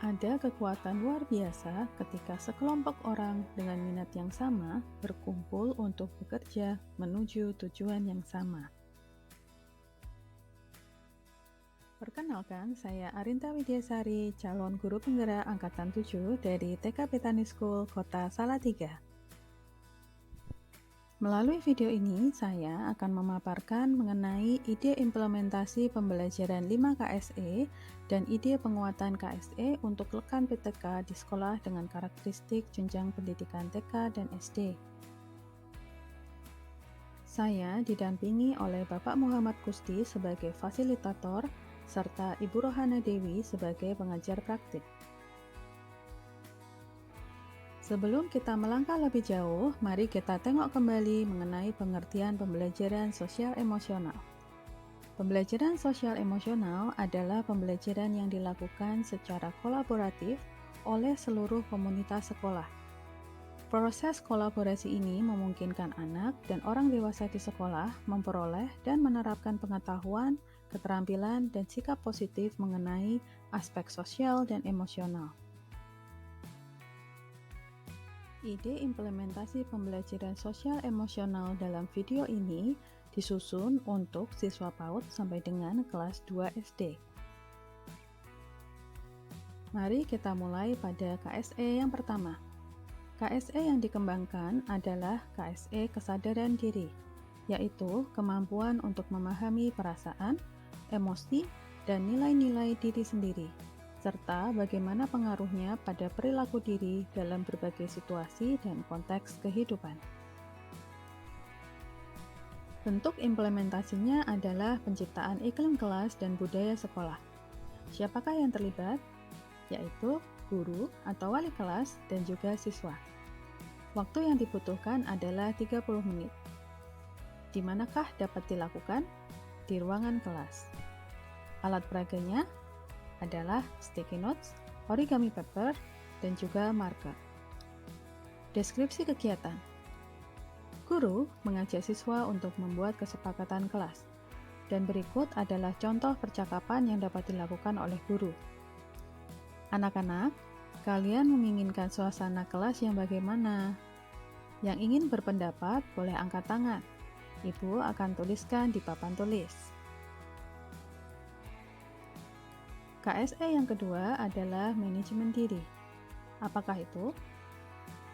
Ada kekuatan luar biasa ketika sekelompok orang dengan minat yang sama berkumpul untuk bekerja menuju tujuan yang sama. Perkenalkan, saya Arinta Widyasari, calon guru penggerak Angkatan 7 dari TK Petani School, Kota Salatiga. Melalui video ini, saya akan memaparkan mengenai ide implementasi pembelajaran 5 KSE dan ide penguatan KSE untuk rekan PTK di sekolah dengan karakteristik jenjang pendidikan TK dan SD. Saya didampingi oleh Bapak Muhammad Kusti sebagai fasilitator, serta Ibu Rohana Dewi sebagai pengajar praktik. Sebelum kita melangkah lebih jauh, mari kita tengok kembali mengenai pengertian pembelajaran sosial emosional. Pembelajaran sosial emosional adalah pembelajaran yang dilakukan secara kolaboratif oleh seluruh komunitas sekolah. Proses kolaborasi ini memungkinkan anak dan orang dewasa di sekolah memperoleh dan menerapkan pengetahuan, keterampilan, dan sikap positif mengenai aspek sosial dan emosional. Ide implementasi pembelajaran sosial emosional dalam video ini disusun untuk siswa PAUD sampai dengan kelas 2 SD. Mari kita mulai pada KSE yang pertama. KSE yang dikembangkan adalah KSE kesadaran diri, yaitu kemampuan untuk memahami perasaan, emosi, dan nilai-nilai diri sendiri, serta bagaimana pengaruhnya pada perilaku diri dalam berbagai situasi dan konteks kehidupan. Bentuk implementasinya adalah penciptaan iklim kelas dan budaya sekolah. Siapakah yang terlibat? Yaitu guru atau wali kelas dan juga siswa. Waktu yang dibutuhkan adalah 30 menit. Di manakah dapat dilakukan? Di ruangan kelas. Alat peraganya adalah sticky notes, origami paper, dan juga marker. Deskripsi kegiatan. Guru mengajak siswa untuk membuat kesepakatan kelas, dan berikut adalah contoh percakapan yang dapat dilakukan oleh guru. Anak-anak, kalian menginginkan suasana kelas yang bagaimana? Yang ingin berpendapat boleh angkat tangan. Ibu akan tuliskan di papan tulis. KSE yang kedua adalah manajemen diri. Apakah itu?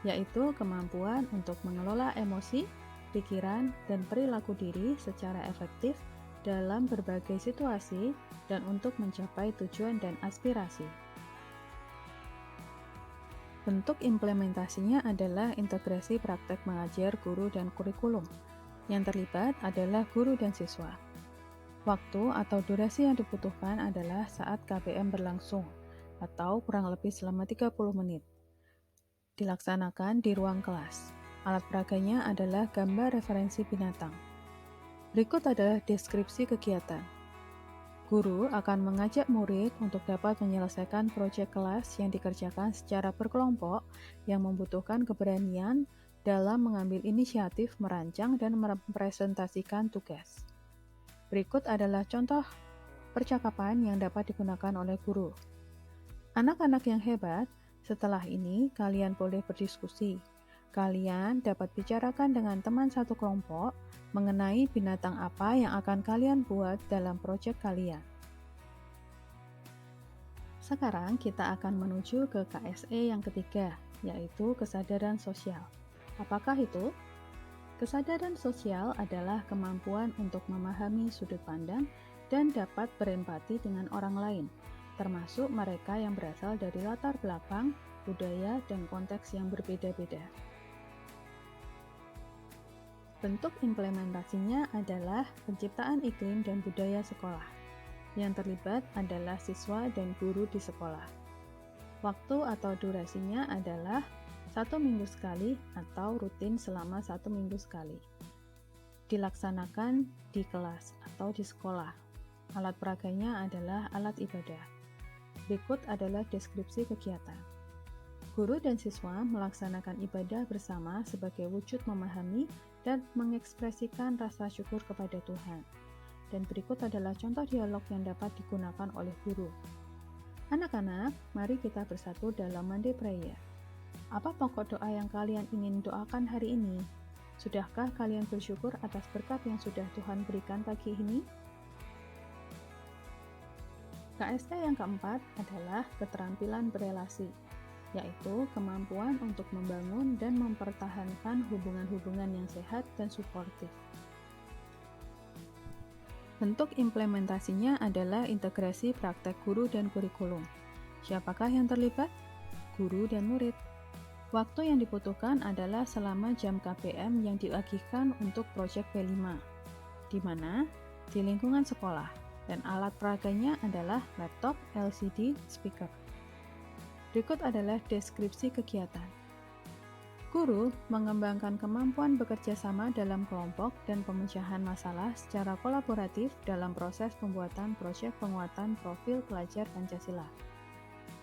Yaitu kemampuan untuk mengelola emosi, pikiran, dan perilaku diri secara efektif dalam berbagai situasi dan untuk mencapai tujuan dan aspirasi. Bentuk implementasinya adalah integrasi praktek mengajar guru dan kurikulum. Yang terlibat adalah guru dan siswa. Waktu atau durasi yang dibutuhkan adalah saat KBM berlangsung, atau kurang lebih selama 30 menit. Dilaksanakan di ruang kelas. Alat peraganya adalah gambar referensi binatang. Berikut adalah deskripsi kegiatan. Guru akan mengajak murid untuk dapat menyelesaikan proyek kelas yang dikerjakan secara berkelompok yang membutuhkan keberanian dalam mengambil inisiatif merancang dan merepresentasikan tugas. Berikut adalah contoh percakapan yang dapat digunakan oleh guru. Anak-anak yang hebat, setelah ini kalian boleh berdiskusi. Kalian dapat bicarakan dengan teman satu kelompok mengenai binatang apa yang akan kalian buat dalam proyek kalian. Sekarang kita akan menuju ke KSE yang ketiga, yaitu kesadaran sosial. Apakah itu? Kesadaran sosial adalah kemampuan untuk memahami sudut pandang dan dapat berempati dengan orang lain, termasuk mereka yang berasal dari latar belakang, budaya, dan konteks yang berbeda-beda. Bentuk implementasinya adalah penciptaan iklim dan budaya sekolah. Yang terlibat adalah siswa dan guru di sekolah. Waktu atau durasinya adalah 1 minggu sekali atau rutin selama 1 minggu sekali. Dilaksanakan di kelas atau di sekolah. Alat peraganya adalah alat ibadah. Berikut adalah deskripsi kegiatan. Guru dan siswa melaksanakan ibadah bersama sebagai wujud memahami dan mengekspresikan rasa syukur kepada Tuhan. Dan berikut adalah contoh dialog yang dapat digunakan oleh guru. Anak-anak, mari kita bersatu dalam Monday Prayer. Apa pokok doa yang kalian ingin doakan hari ini? Sudahkah kalian bersyukur atas berkat yang sudah Tuhan berikan pagi ini? KSE yang keempat adalah keterampilan berelasi, yaitu kemampuan untuk membangun dan mempertahankan hubungan-hubungan yang sehat dan suportif. Bentuk implementasinya adalah integrasi praktek guru dan kurikulum. Siapakah yang terlibat? Guru dan murid. Waktu yang dibutuhkan adalah selama jam KPM yang diagihkan untuk proyek P5, di mana di lingkungan sekolah, dan alat peraganya adalah laptop, LCD, speaker. Berikut adalah deskripsi kegiatan. Guru mengembangkan kemampuan bekerja sama dalam kelompok dan pemecahan masalah secara kolaboratif dalam proses pembuatan proyek penguatan profil pelajar Pancasila.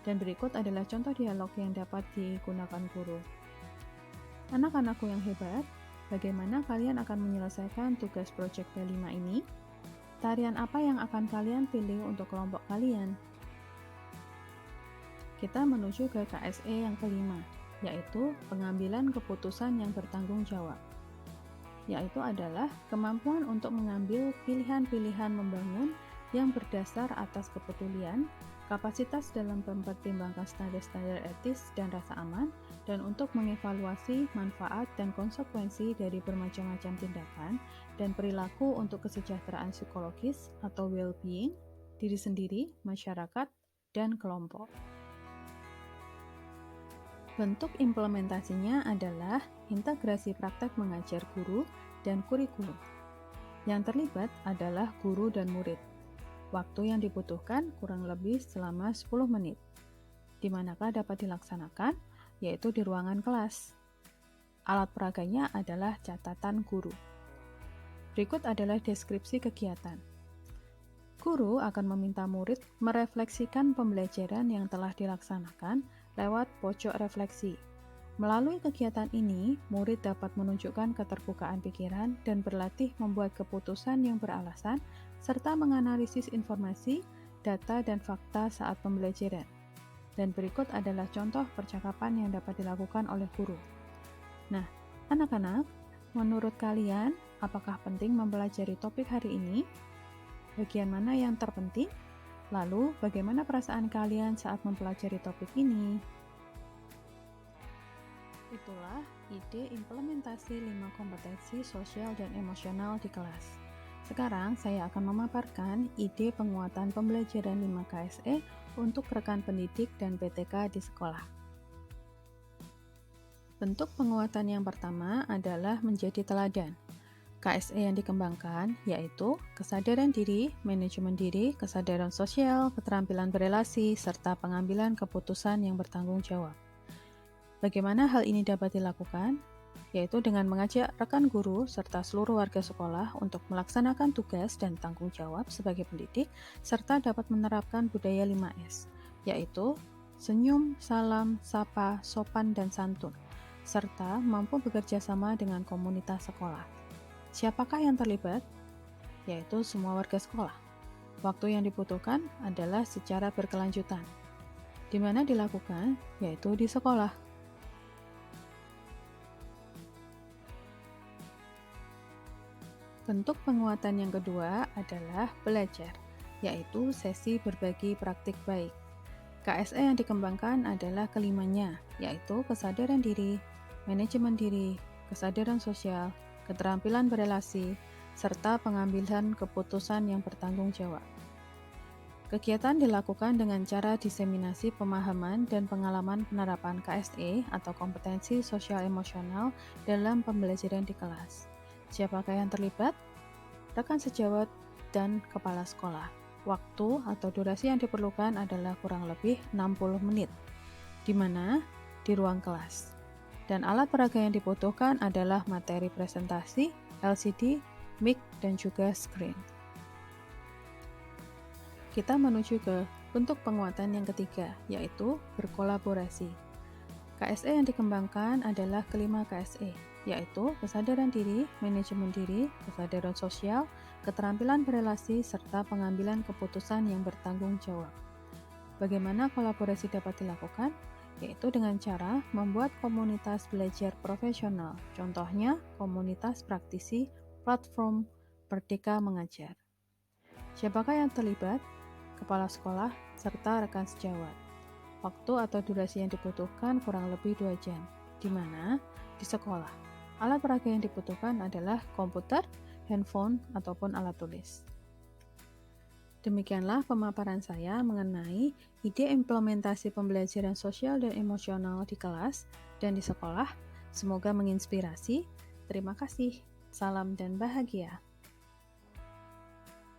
Dan berikut adalah contoh dialog yang dapat digunakan guru. Anak-anakku yang hebat, bagaimana kalian akan menyelesaikan tugas proyek P5 ini? Tarian apa yang akan kalian pilih untuk kelompok kalian? Kita menuju ke KSE yang kelima, yaitu pengambilan keputusan yang bertanggung jawab. Yaitu adalah kemampuan untuk mengambil pilihan-pilihan membangun yang berdasar atas kepedulian, kapasitas dalam mempertimbangkan standar-standar etis dan rasa aman, dan untuk mengevaluasi manfaat dan konsekuensi dari bermacam-macam tindakan dan perilaku untuk kesejahteraan psikologis atau well-being, diri sendiri, masyarakat, dan kelompok. Bentuk implementasinya adalah integrasi praktek mengajar guru dan kurikulum. Yang terlibat adalah guru dan murid. Waktu yang dibutuhkan kurang lebih selama 10 menit. Di manakah dapat dilaksanakan? Yaitu di ruangan kelas. Alat peraganya adalah catatan guru. Berikut adalah deskripsi kegiatan. Guru akan meminta murid merefleksikan pembelajaran yang telah dilaksanakan lewat pojok refleksi. Melalui kegiatan ini, murid dapat menunjukkan keterbukaan pikiran dan berlatih membuat keputusan yang beralasan, serta menganalisis informasi, data, dan fakta saat pembelajaran. Dan berikut adalah contoh percakapan yang dapat dilakukan oleh guru. Nah, anak-anak, menurut kalian, apakah penting mempelajari topik hari ini? Bagian mana yang terpenting? Lalu, bagaimana perasaan kalian saat mempelajari topik ini? Itulah ide implementasi 5 kompetensi sosial dan emosional di kelas. Sekarang, saya akan memaparkan ide penguatan pembelajaran 5 KSE untuk rekan pendidik dan PTK di sekolah. Bentuk penguatan yang pertama adalah menjadi teladan. KSE yang dikembangkan yaitu kesadaran diri, manajemen diri, kesadaran sosial, keterampilan berelasi, serta pengambilan keputusan yang bertanggung jawab. Bagaimana hal ini dapat dilakukan? Yaitu dengan mengajak rekan guru serta seluruh warga sekolah untuk melaksanakan tugas dan tanggung jawab sebagai pendidik, serta dapat menerapkan budaya 5S, yaitu senyum, salam, sapa, sopan, dan santun, serta mampu bekerja sama dengan komunitas sekolah. Siapakah yang terlibat? Yaitu semua warga sekolah. Waktu yang dibutuhkan adalah secara berkelanjutan. Di mana dilakukan? Yaitu di sekolah. Bentuk penguatan yang kedua adalah belajar, yaitu sesi berbagi praktik baik. KSE yang dikembangkan adalah kelimanya, yaitu kesadaran diri, manajemen diri, kesadaran sosial, keterampilan berelasi, serta pengambilan keputusan yang bertanggung jawab. Kegiatan dilakukan dengan cara diseminasi pemahaman dan pengalaman penerapan KSE atau kompetensi sosial emosional dalam pembelajaran di kelas. Siapakah yang terlibat? Rekan sejawat dan kepala sekolah. Waktu atau durasi yang diperlukan adalah kurang lebih 60 menit, di mana di ruang kelas. Dan alat peraga yang dibutuhkan adalah materi presentasi, LCD, mic, dan juga screen. Kita menuju ke bentuk penguatan yang ketiga, yaitu berkolaborasi. KSE yang dikembangkan adalah kelima KSE, yaitu kesadaran diri, manajemen diri, kesadaran sosial, keterampilan berelasi, serta pengambilan keputusan yang bertanggung jawab. Bagaimana kolaborasi dapat dilakukan? Yaitu dengan cara membuat komunitas belajar profesional. Contohnya, komunitas praktisi platform Merdeka Mengajar. Siapakah yang terlibat? Kepala sekolah serta rekan sejawat. Waktu atau durasi yang dibutuhkan kurang lebih 2 jam. Di mana? Di sekolah. Alat peraga yang dibutuhkan adalah komputer, handphone, ataupun alat tulis. Demikianlah pemaparan saya mengenai ide implementasi pembelajaran sosial dan emosional di kelas dan di sekolah. Semoga menginspirasi. Terima kasih. Salam dan bahagia.